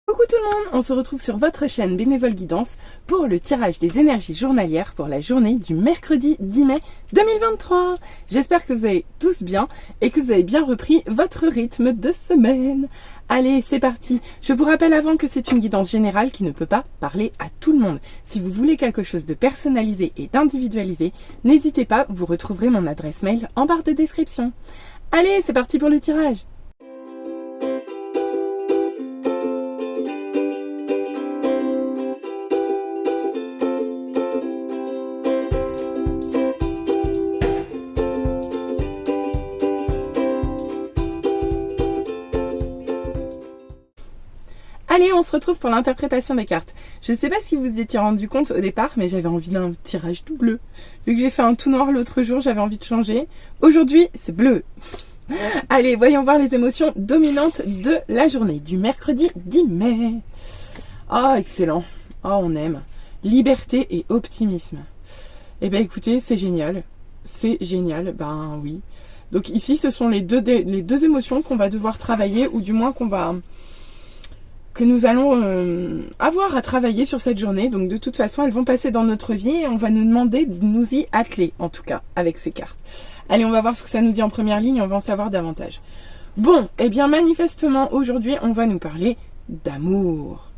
Coucou tout le monde, on se retrouve sur votre chaîne Bénévole Guidance pour le tirage des énergies journalières pour la journée du mercredi 10 mai 2023. J'espère que vous allez tous bien et que vous avez bien repris votre rythme de semaine. Allez, c'est parti. Je vous rappelle avant que c'est une guidance générale qui ne peut pas parler à tout le monde. Si vous voulez quelque chose de personnalisé et d'individualisé, n'hésitez pas, vous retrouverez mon adresse mail en barre de description. Allez, c'est parti pour le tirage. Allez, on se retrouve pour l'interprétation des cartes. Je ne sais pas si vous vous étiez rendu compte au départ, mais j'avais envie d'un tirage tout bleu. Vu que j'ai fait un tout noir l'autre jour, j'avais envie de changer. Aujourd'hui, c'est bleu. Allez, voyons voir les émotions dominantes de la journée du mercredi 10 mai. Oh, excellent. Oh, on aime. Liberté et optimisme. Eh bien, écoutez, c'est génial. C'est génial, ben oui. Donc ici, ce sont les deux émotions qu'on va devoir travailler, ou du moins que nous allons avoir à travailler sur cette journée. Donc de toute façon, elles vont passer dans notre vie et on va nous demander de nous y atteler, en tout cas, avec ces cartes. Allez, on va voir ce que ça nous dit en première ligne, on va en savoir davantage. Bon, eh bien manifestement, aujourd'hui, on va nous parler d'amour.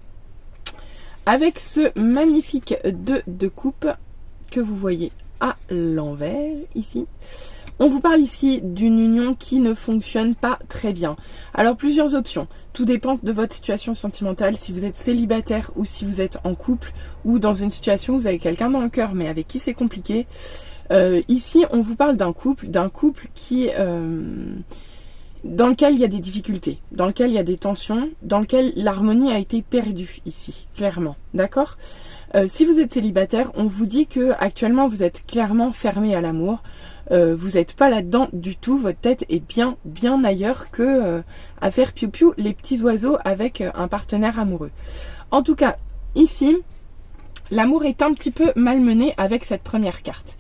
Avec ce magnifique 2 de coupe que vous voyez à l'envers, ici. On vous parle ici d'une union qui ne fonctionne pas très bien. Alors plusieurs options, tout dépend de votre situation sentimentale, si vous êtes célibataire ou si vous êtes en couple ou dans une situation où vous avez quelqu'un dans le cœur mais avec qui c'est compliqué. Ici on vous parle d'un couple qui dans lequel il y a des difficultés, dans lequel il y a des tensions, dans lequel l'harmonie a été perdue ici, clairement, d'accord ? Si vous êtes célibataire, on vous dit que actuellement vous êtes clairement fermé à l'amour. Vous n'êtes pas là-dedans du tout, votre tête est bien ailleurs que à faire piou-piou les petits oiseaux avec un partenaire amoureux. En tout cas, ici, l'amour est un petit peu malmené avec cette première carte.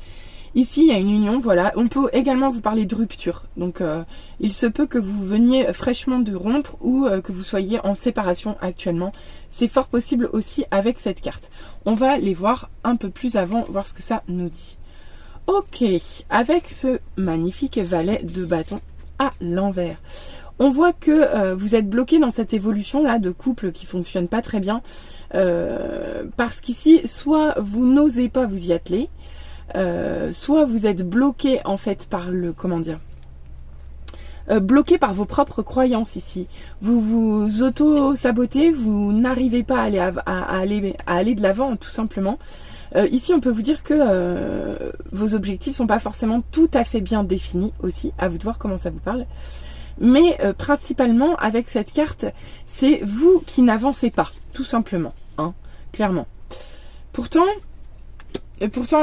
Ici, il y a une union, voilà. On peut également vous parler de rupture. Donc, il se peut que vous veniez fraîchement de rompre ou que vous soyez en séparation actuellement. C'est fort possible aussi avec cette carte. On va les voir un peu plus avant, voir ce que ça nous dit. Ok, avec ce magnifique valet de bâton à l'envers. On voit que vous êtes bloqué dans cette évolution-là de couple qui fonctionne pas très bien. Parce qu'ici, soit vous n'osez pas vous y atteler, soit vous êtes bloqué en fait par le, bloqué par vos propres croyances ici. Vous vous auto-sabotez, vous n'arrivez pas à aller de l'avant tout simplement. Ici on peut vous dire que vos objectifs sont pas forcément tout à fait bien définis aussi, à vous de voir comment ça vous parle. Mais principalement avec cette carte, c'est vous qui n'avancez pas, tout simplement, hein, clairement. Pourtant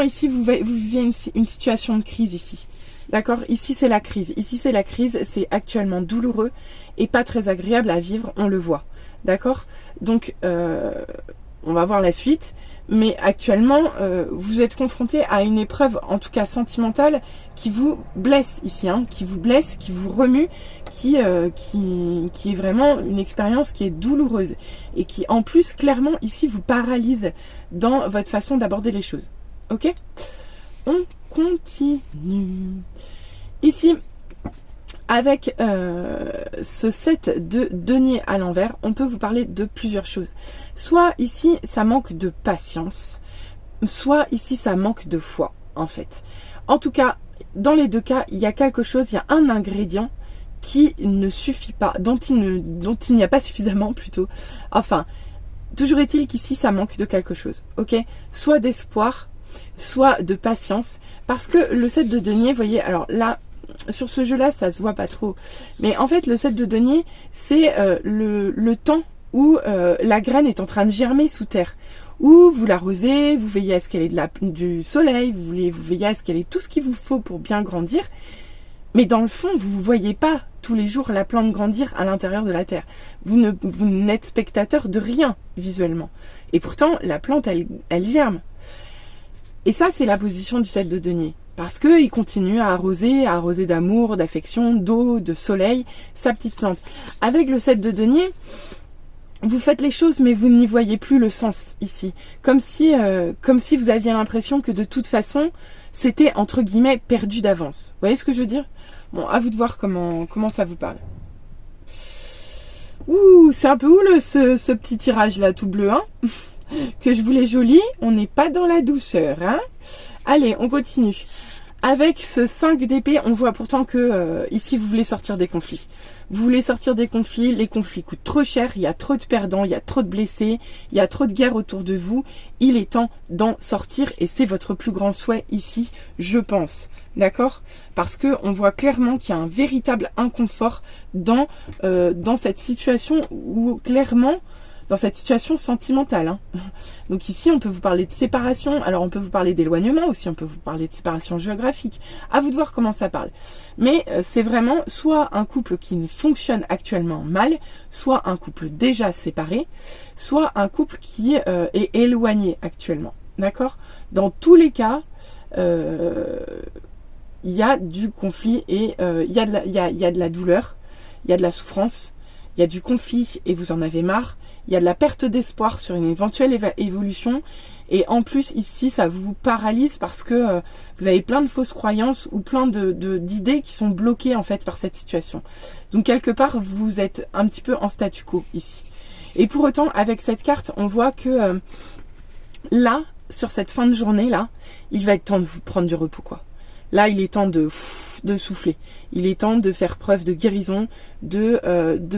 ici vous vivez une situation de crise ici. D'accord, ici c'est la crise. Ici c'est la crise, c'est actuellement douloureux et pas très agréable à vivre, on le voit. D'accord, donc on va voir la suite. Mais actuellement, vous êtes confronté à une épreuve, en tout cas sentimentale, qui vous blesse ici, hein, qui vous blesse, qui vous remue, qui est vraiment une expérience qui est douloureuse et qui, en plus, clairement, ici, vous paralyse dans votre façon d'aborder les choses. Ok ? On continue. Ici, avec ce 7 de denier à l'envers, on peut vous parler de plusieurs choses. Soit ici, ça manque de patience, soit ici, ça manque de foi, en fait. En tout cas, dans les deux cas, il y a quelque chose, il y a un ingrédient qui ne suffit pas, dont il n'y a pas suffisamment plutôt. Enfin, toujours est-il qu'ici, ça manque de quelque chose, ok ? Soit d'espoir, soit de patience, parce que le 7 de denier, vous voyez, alors là, sur ce jeu-là, ça se voit pas trop. Mais en fait, le 7 de denier, c'est le temps où la graine est en train de germer sous terre. Où vous l'arrosez, vous veillez à ce qu'elle ait du soleil, vous veillez à ce qu'elle ait tout ce qu'il vous faut pour bien grandir. Mais dans le fond, vous ne voyez pas tous les jours la plante grandir à l'intérieur de la terre. Vous n'êtes spectateur de rien visuellement. Et pourtant, la plante, elle germe. Et ça, c'est la position du 7 de denier. Parce qu'il continue à arroser d'amour, d'affection, d'eau, de soleil, sa petite plante. Avec le 7 de denier, vous faites les choses, mais vous n'y voyez plus le sens ici. Comme si vous aviez l'impression que de toute façon, c'était entre guillemets perdu d'avance. Vous voyez ce que je veux dire? Bon, à vous de voir comment ça vous parle. Ouh, c'est un peu houleux ce petit tirage là, tout bleu, hein? Que je voulais joli, on n'est pas dans la douceur, hein? Allez, on continue. Avec ce 5 d'épée, on voit pourtant que ici, vous voulez sortir des conflits. Vous voulez sortir des conflits, les conflits coûtent trop cher, il y a trop de perdants, il y a trop de blessés, il y a trop de guerres autour de vous. Il est temps d'en sortir et c'est votre plus grand souhait ici, je pense. D'accord? Parce que on voit clairement qu'il y a un véritable inconfort dans cette situation où clairement... Dans cette situation sentimentale. Hein. Donc ici, on peut vous parler de séparation. Alors, on peut vous parler d'éloignement aussi. On peut vous parler de séparation géographique. À vous de voir comment ça parle. Mais c'est vraiment soit un couple qui ne fonctionne actuellement mal, soit un couple déjà séparé, soit un couple qui est éloigné actuellement. D'accord? Dans tous les cas, il y a du conflit et il y a de la douleur, il y a de la souffrance, il y a du conflit et vous en avez marre. Il y a de la perte d'espoir sur une éventuelle évolution. Et en plus, ici, ça vous paralyse parce que vous avez plein de fausses croyances ou plein d'idées qui sont bloquées en fait par cette situation. Donc, quelque part, vous êtes un petit peu en statu quo ici. Et pour autant, avec cette carte, on voit que là, sur cette fin de journée-là, il va être temps de vous prendre du repos, quoi. Là, il est temps de souffler. Il est temps de faire preuve de guérison, de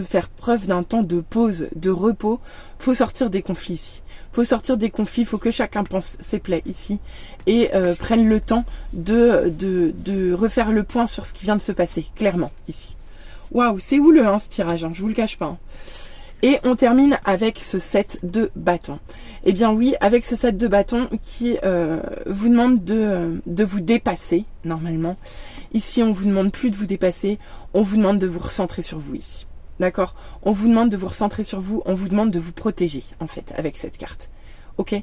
faire preuve d'un temps de pause, de repos. Faut sortir des conflits ici. Faut sortir des conflits, faut que chacun pense ses plaies ici et prenne le temps de refaire le point sur ce qui vient de se passer, clairement, ici. Waouh, c'est houleux, hein, ce tirage, hein, je vous le cache pas. Hein. Et on termine avec ce 7 de bâton. Eh bien oui, avec ce 7 de bâton qui vous demande de vous dépasser, normalement. Ici, on vous demande plus de vous dépasser, on vous demande de vous recentrer sur vous ici. D'accord? On vous demande de vous recentrer sur vous, on vous demande de vous protéger, en fait, avec cette carte. Ok?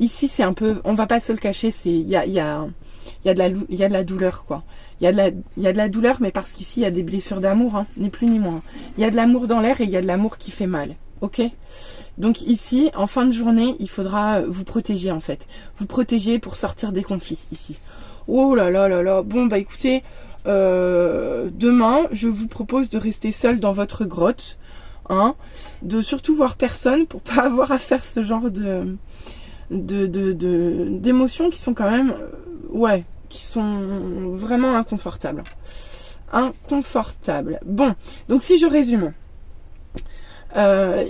Ici, c'est un peu, on va pas se le cacher, il y a de la douleur, quoi. Il y a de la douleur, mais parce qu'ici, il y a des blessures d'amour, hein, ni plus ni moins. Il y a de l'amour dans l'air et il y a de l'amour qui fait mal. Ok? Donc ici, en fin de journée, il faudra vous protéger, en fait. Vous protéger pour sortir des conflits, ici. Oh là là là là. Bon, bah écoutez, demain, je vous propose de rester seul dans votre grotte. Hein, de surtout voir personne pour pas avoir à faire ce genre d'émotions qui sont quand même... ouais, qui sont vraiment inconfortables. Inconfortables. Bon, donc si je résume...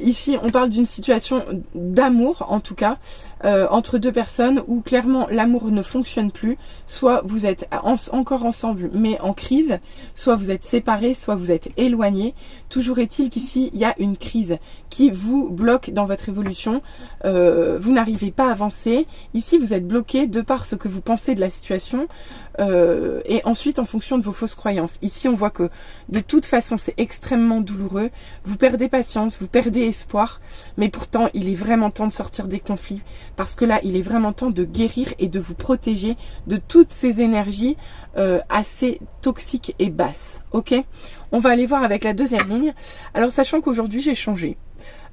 ici, on parle d'une situation d'amour, en tout cas, entre deux personnes où clairement l'amour ne fonctionne plus. Soit vous êtes encore ensemble, mais en crise, soit vous êtes séparés, soit vous êtes éloignés. Toujours est-il qu'ici, il y a une crise qui vous bloque dans votre évolution. Vous n'arrivez pas à avancer. Ici, vous êtes bloqué de par ce que vous pensez de la situation et ensuite en fonction de vos fausses croyances. Ici, on voit que de toute façon, c'est extrêmement douloureux. Vous perdez patience, vous perdez espoir, mais pourtant, il est vraiment temps de sortir des conflits parce que là, il est vraiment temps de guérir et de vous protéger de toutes ces énergies assez toxiques et basses. Ok? On va aller voir avec la deuxième ligne. Alors, sachant qu'aujourd'hui, j'ai changé.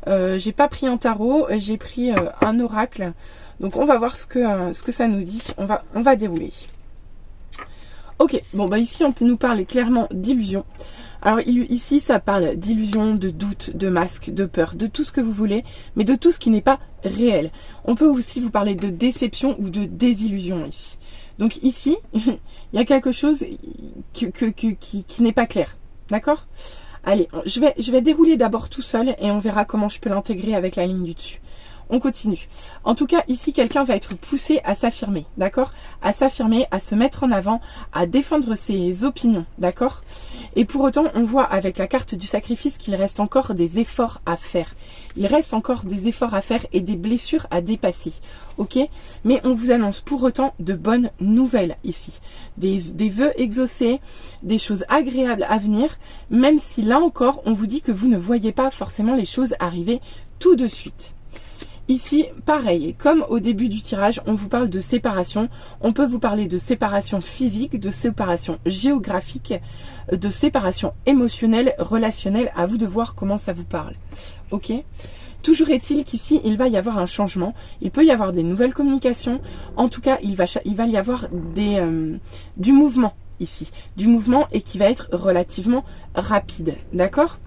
J'ai pas pris un tarot, j'ai pris un oracle. Donc, on va voir ce que ça nous dit. On va dérouler. Ok, bon, bah ici, on nous parle clairement d'illusion. Alors ici, ça parle d'illusion, de doute, de masque, de peur, de tout ce que vous voulez, mais de tout ce qui n'est pas réel. On peut aussi vous parler de déception ou de désillusion ici. Donc ici, il y a quelque chose qui n'est pas clair. D'accord? Allez, je vais dérouler d'abord tout seul et on verra comment je peux l'intégrer avec la ligne du dessus. On continue. En tout cas, ici, quelqu'un va être poussé à s'affirmer, d'accord? À s'affirmer, à se mettre en avant, à défendre ses opinions, d'accord? Et pour autant, on voit avec la carte du sacrifice qu'il reste encore des efforts à faire. Il reste encore des efforts à faire et des blessures à dépasser, ok? Mais on vous annonce pour autant de bonnes nouvelles ici. Des vœux exaucés, des choses agréables à venir, même si là encore, on vous dit que vous ne voyez pas forcément les choses arriver tout de suite. Ici, pareil, comme au début du tirage, on vous parle de séparation. On peut vous parler de séparation physique, de séparation géographique, de séparation émotionnelle, relationnelle. À vous de voir comment ça vous parle. Ok ? Toujours est-il qu'ici, il va y avoir un changement. Il peut y avoir des nouvelles communications. En tout cas, il va y avoir du mouvement ici. Du mouvement et qui va être relativement rapide. D'accord ?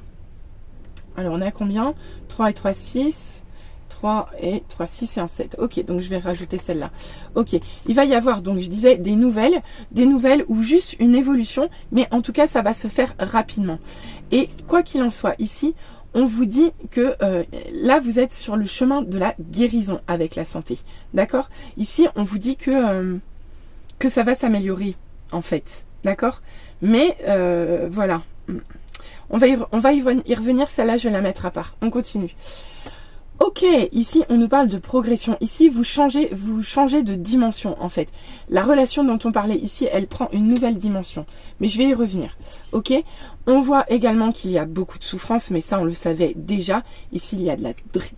Alors, on est à combien ? 3 et 3, 6... 3 et 3, 6 et un 7. Ok, donc je vais rajouter celle-là. Ok, il va y avoir, donc je disais, des nouvelles ou juste une évolution, mais en tout cas, ça va se faire rapidement. Et quoi qu'il en soit, ici, on vous dit que là, vous êtes sur le chemin de la guérison avec la santé. D'accord? Ici, on vous dit que ça va s'améliorer, en fait. D'accord? Mais, voilà. On va y revenir, celle-là, je vais la mettre à part. On continue. Ok, ici on nous parle de progression. Ici vous changez de dimension en fait. La relation dont on parlait ici, elle prend une nouvelle dimension. Mais je vais y revenir. Ok, on voit également qu'il y a beaucoup de souffrance, mais ça on le savait déjà. Ici il y a de la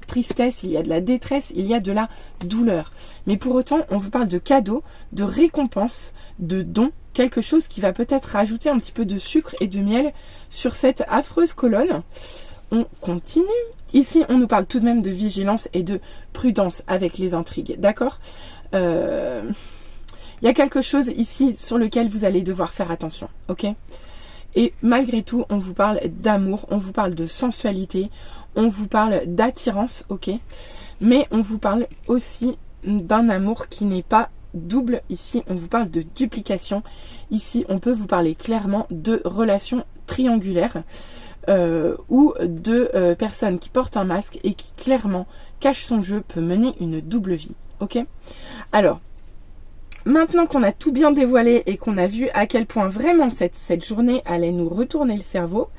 tristesse, il y a de la détresse, il y a de la douleur. Mais pour autant, on vous parle de cadeaux, de récompenses, de dons. Quelque chose qui va peut-être rajouter un petit peu de sucre et de miel sur cette affreuse colonne. On continue. Ici, on nous parle tout de même de vigilance et de prudence avec les intrigues, d'accord? Il y a quelque chose ici sur lequel vous allez devoir faire attention, ok? Et malgré tout, on vous parle d'amour, on vous parle de sensualité, on vous parle d'attirance, ok? Mais on vous parle aussi d'un amour qui n'est pas double. Ici, on vous parle de duplication. Ici, on peut vous parler clairement de relations triangulaires. Ou de personnes qui portent un masque et qui clairement cachent son jeu, peut mener une double vie. Ok? Alors, maintenant qu'on a tout bien dévoilé et qu'on a vu à quel point vraiment cette journée allait nous retourner le cerveau,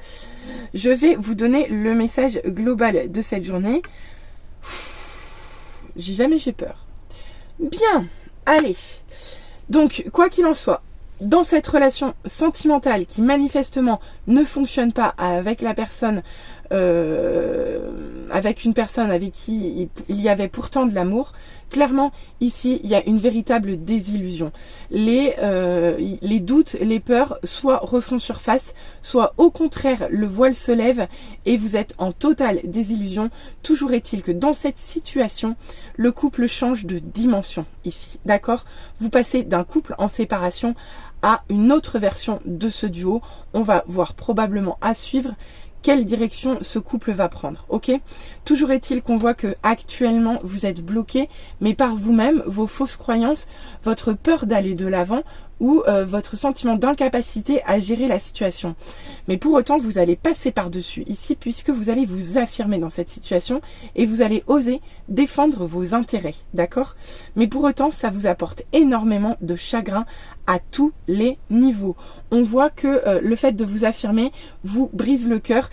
je vais vous donner le message global de cette journée. J'y vais mais j'ai peur. Bien, allez. Donc, quoi qu'il en soit, dans cette relation sentimentale qui manifestement ne fonctionne pas avec la personne, avec une personne avec qui il y avait pourtant de l'amour, clairement ici il y a une véritable désillusion. Les doutes, les peurs, soit refont surface, soit au contraire le voile se lève et vous êtes en totale désillusion. Toujours est-il que dans cette situation, le couple change de dimension ici, d'accord? Vous passez d'un couple en séparation à une autre version de ce duo. On va voir probablement à suivre quelle direction ce couple va prendre, ok? Toujours est-il qu'on voit que actuellement vous êtes bloqué, mais par vous-même, vos fausses croyances, votre peur d'aller de l'avant ou votre sentiment d'incapacité à gérer la situation. Mais pour autant, vous allez passer par-dessus ici puisque vous allez vous affirmer dans cette situation et vous allez oser défendre vos intérêts, d'accord? Mais pour autant, ça vous apporte énormément de chagrin à tous les niveaux. On voit que le fait de vous affirmer vous brise le cœur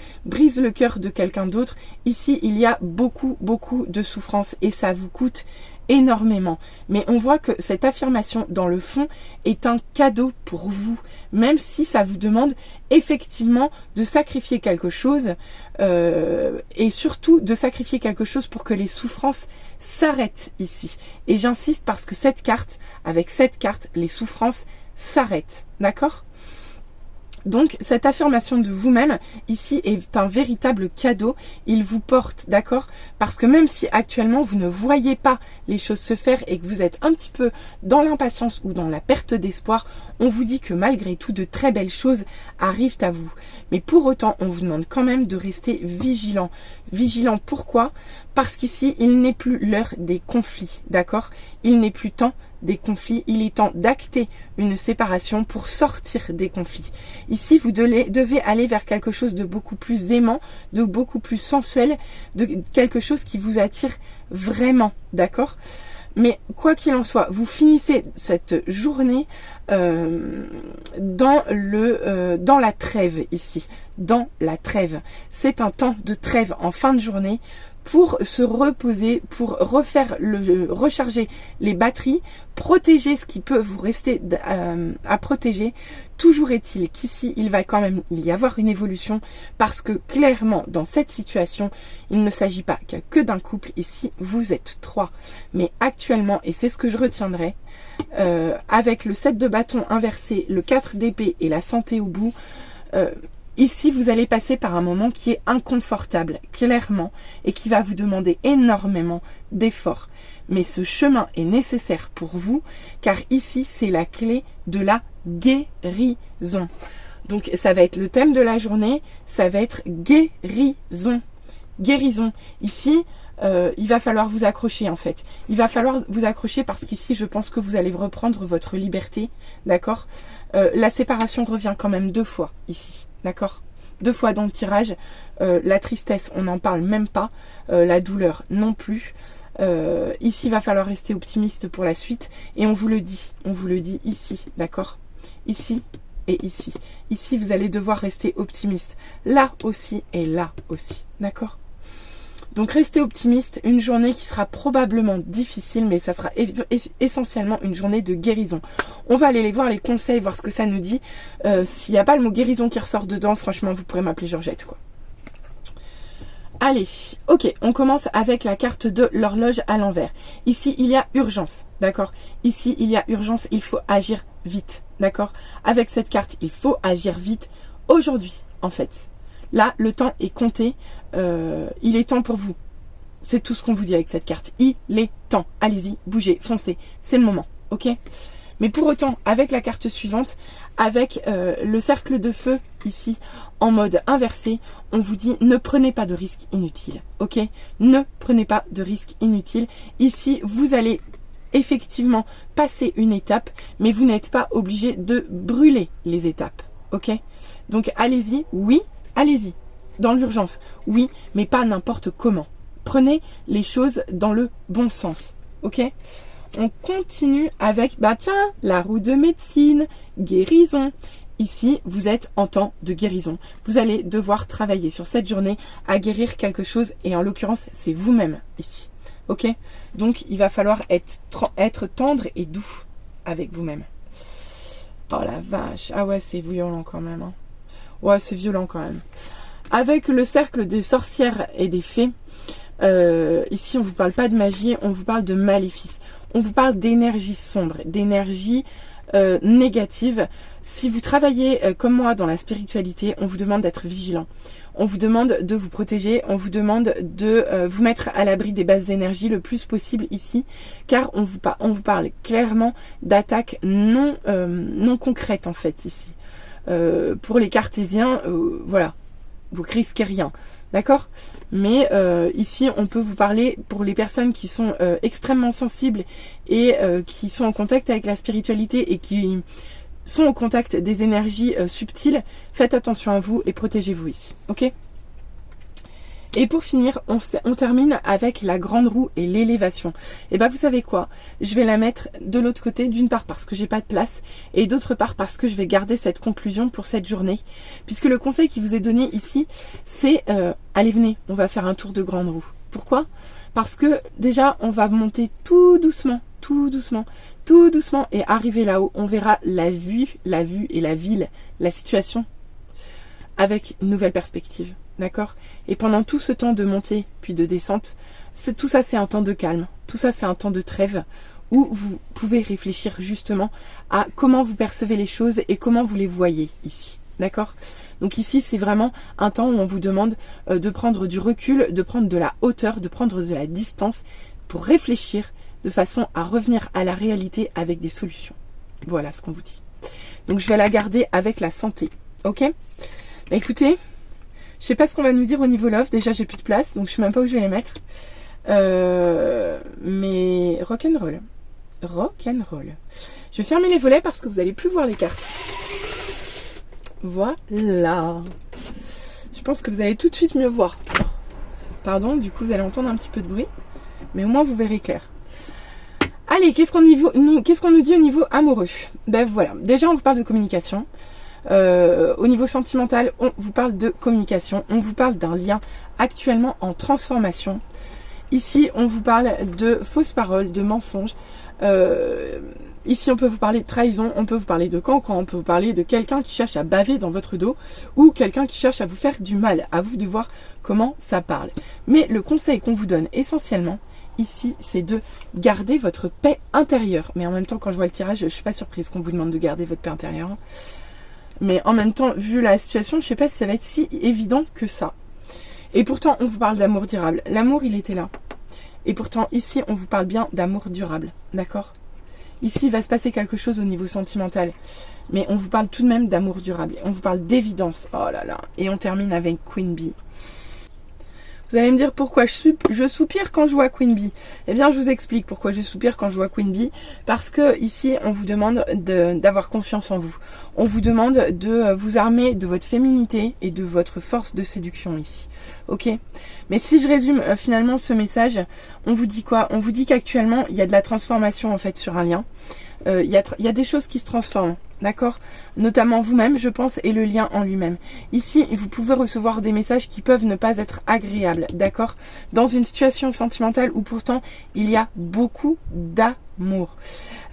de quelqu'un d'autre. Ici, il y a beaucoup de souffrance et ça vous coûte énormément. Mais on voit que cette affirmation, dans le fond, est un cadeau pour vous. Même si ça vous demande effectivement de sacrifier quelque chose et surtout de sacrifier quelque chose pour que les souffrances s'arrêtent ici. Et j'insiste parce que avec cette carte, les souffrances s'arrêtent. D'accord ? Donc, cette affirmation de vous-même, ici, est un véritable cadeau. Il vous porte, d'accord? Parce que même si actuellement, vous ne voyez pas les choses se faire et que vous êtes un petit peu dans l'impatience ou dans la perte d'espoir, on vous dit que malgré tout, de très belles choses arrivent à vous. Mais pour autant, on vous demande quand même de rester vigilant. Vigilant, pourquoi? Parce qu'ici, il n'est plus l'heure des conflits, d'accord? Il n'est plus temps des conflits, il est temps d'acter une séparation pour sortir des conflits. Ici, vous devez aller vers quelque chose de beaucoup plus aimant, de beaucoup plus sensuel, de quelque chose qui vous attire vraiment, d'accord ? Mais quoi qu'il en soit, vous finissez cette journée dans la trêve ici, dans la trêve. C'est un temps de trêve en fin de journée pour se reposer, pour recharger les batteries, protéger ce qui peut vous rester à protéger. Toujours est-il qu'ici, il va quand même y avoir une évolution parce que clairement, dans cette situation, il ne s'agit pas que d'un couple. Ici, vous êtes 3. Mais actuellement, et c'est ce que je retiendrai, avec le 7 de bâton inversé, le 4 d'épée et la santé au bout, ici, vous allez passer par un moment qui est inconfortable, clairement, et qui va vous demander énormément d'efforts. Mais ce chemin est nécessaire pour vous, car ici, c'est la clé de la guérison. Donc, ça va être le thème de la journée, ça va être guérison. Guérison. Ici, il va falloir vous accrocher, en fait. Il va falloir vous accrocher parce qu'ici, je pense que vous allez reprendre votre liberté, d'accord ? La séparation revient quand même 2 fois, ici. D'accord, 2 fois dans le tirage. La tristesse, on n'en parle même pas. La douleur non plus. Ici, il va falloir rester optimiste pour la suite. Et on vous le dit ici, d'accord, ici et ici. Ici, vous allez devoir rester optimiste. Là aussi et là aussi, d'accord. Donc restez optimiste, une journée qui sera probablement difficile, mais ça sera essentiellement une journée de guérison. On va aller voir les conseils, voir ce que ça nous dit. S'il n'y a pas le mot guérison qui ressort dedans, franchement, vous pourrez m'appeler Georgette, quoi. Allez, ok, on commence avec la carte de l'horloge à l'envers. Ici, il y a urgence, d'accord? Ici, il y a urgence, il faut agir vite, d'accord? Avec cette carte, il faut agir vite aujourd'hui, en fait. Là, le temps est compté. Il est temps pour vous. C'est tout ce qu'on vous dit avec cette carte. Il est temps. Allez-y, bougez, foncez. C'est le moment. Ok ? Mais pour autant, avec la carte suivante, avec le cercle de feu ici, en mode inversé, on vous dit ne prenez pas de risques inutiles. Ok ? Ne prenez pas de risques inutiles. Ici, vous allez effectivement passer une étape, mais vous n'êtes pas obligé de brûler les étapes. Ok ? Donc allez-y, oui. Allez-y, dans l'urgence, oui, mais pas n'importe comment. Prenez les choses dans le bon sens, ok? On continue avec, la roue de médecine, guérison. Ici, vous êtes en temps de guérison. Vous allez devoir travailler sur cette journée à guérir quelque chose, et en l'occurrence, c'est vous-même ici, ok? Donc, il va falloir être tendre et doux avec vous-même. Oh la vache, ah ouais, c'est violent quand même, hein. Ouais, c'est violent quand même. Avec le cercle des sorcières et des fées, ici on ne vous parle pas de magie, on vous parle de maléfice. On vous parle d'énergie sombre, d'énergie négative. Si vous travaillez comme moi dans la spiritualité, on vous demande d'être vigilant. On vous demande de vous protéger, on vous demande de vous mettre à l'abri des basses énergies le plus possible ici, car on vous parle clairement d'attaques non concrètes en fait ici. Pour les cartésiens, voilà, vous risquez rien, d'accord? Mais ici, on peut vous parler pour les personnes qui sont extrêmement sensibles et qui sont en contact avec la spiritualité et qui sont au contact des énergies subtiles. Faites attention à vous et protégez-vous ici, ok? Et pour finir, on termine avec la grande roue et l'élévation. Et ben vous savez quoi? Je vais la mettre de l'autre côté, d'une part parce que j'ai pas de place, et d'autre part parce que je vais garder cette conclusion pour cette journée. Puisque le conseil qui vous est donné ici, c'est allez venez, on va faire un tour de grande roue. Pourquoi? Parce que déjà, on va monter tout doucement, et arriver là-haut, on verra la vue et la ville, la situation, avec une nouvelle perspective. D'accord? Et pendant tout ce temps de montée puis de descente, tout ça c'est un temps de calme, tout ça c'est un temps de trêve où vous pouvez réfléchir justement à comment vous percevez les choses et comment vous les voyez ici. D'accord? Donc ici c'est vraiment un temps où on vous demande de prendre du recul, de prendre de la hauteur, de prendre de la distance pour réfléchir de façon à revenir à la réalité avec des solutions. Voilà ce qu'on vous dit. Donc je vais la garder avec la santé. Ok? Bah, écoutez, je sais pas ce qu'on va nous dire au niveau love. Déjà, j'ai plus de place, donc je sais même pas où je vais les mettre. Mais rock'n'roll. Rock'n'roll. Je vais fermer les volets parce que vous n'allez plus voir les cartes. Voilà. Je pense que vous allez tout de suite mieux voir. Pardon, du coup vous allez entendre un petit peu de bruit. Mais au moins vous verrez clair. Allez, qu'est-ce qu'on nous dit au niveau amoureux? Ben voilà, déjà on vous parle de communication. Au niveau sentimental, on vous parle de communication. On vous parle d'un lien actuellement en transformation. Ici, on vous parle de fausses paroles, de mensonges. Ici, on peut vous parler de trahison, on peut vous parler de cancan, on peut vous parler de quelqu'un qui cherche à baver dans votre dos ou quelqu'un qui cherche à vous faire du mal. À vous de voir comment ça parle. Mais le conseil qu'on vous donne essentiellement, ici, c'est de garder votre paix intérieure. Mais en même temps, quand je vois le tirage, je ne suis pas surprise qu'on vous demande de garder votre paix intérieure. Mais en même temps, vu la situation, je ne sais pas si ça va être si évident que ça. Et pourtant, on vous parle d'amour durable. L'amour, il était là. Et pourtant, ici, on vous parle bien d'amour durable. D'accord? Ici, il va se passer quelque chose au niveau sentimental. Mais on vous parle tout de même d'amour durable. On vous parle d'évidence. Oh là là. Et on termine avec Queen Bee. Vous allez me dire pourquoi je soupire quand je vois Queen Bee. Eh bien, je vous explique pourquoi je soupire quand je vois Queen Bee. Parce que ici, on vous demande d'avoir confiance en vous. On vous demande de vous armer de votre féminité et de votre force de séduction ici. Ok? Mais si je résume finalement ce message, on vous dit quoi? On vous dit qu'actuellement, il y a de la transformation en fait sur un lien. Il y a des choses qui se transforment, d'accord? Notamment vous-même, je pense, et le lien en lui-même. Ici, vous pouvez recevoir des messages qui peuvent ne pas être agréables, d'accord? Dans une situation sentimentale où pourtant, il y a beaucoup d'amour.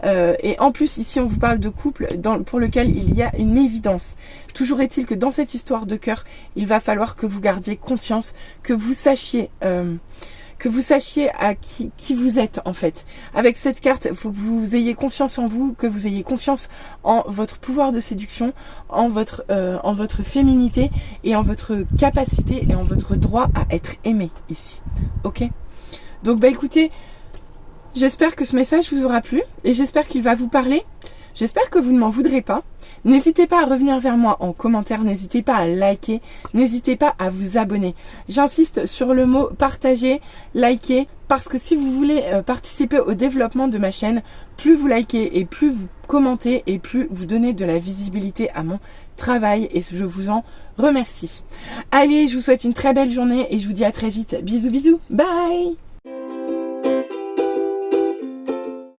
Et en plus, ici, on vous parle de couple pour lequel il y a une évidence. Toujours est-il que dans cette histoire de cœur, il va falloir que vous gardiez confiance, que vous sachiez... à qui vous êtes en fait. Avec cette carte, il faut que vous ayez confiance en vous, que vous ayez confiance en votre pouvoir de séduction, en votre féminité et en votre capacité et en votre droit à être aimé ici. Ok? Donc bah écoutez, j'espère que ce message vous aura plu et j'espère qu'il va vous parler. J'espère que vous ne m'en voudrez pas. N'hésitez pas à revenir vers moi en commentaire, n'hésitez pas à liker, n'hésitez pas à vous abonner. J'insiste sur le mot partager, liker, parce que si vous voulez participer au développement de ma chaîne, plus vous likez et plus vous commentez et plus vous donnez de la visibilité à mon travail et je vous en remercie. Allez, je vous souhaite une très belle journée et je vous dis à très vite. Bisous bisous, bye!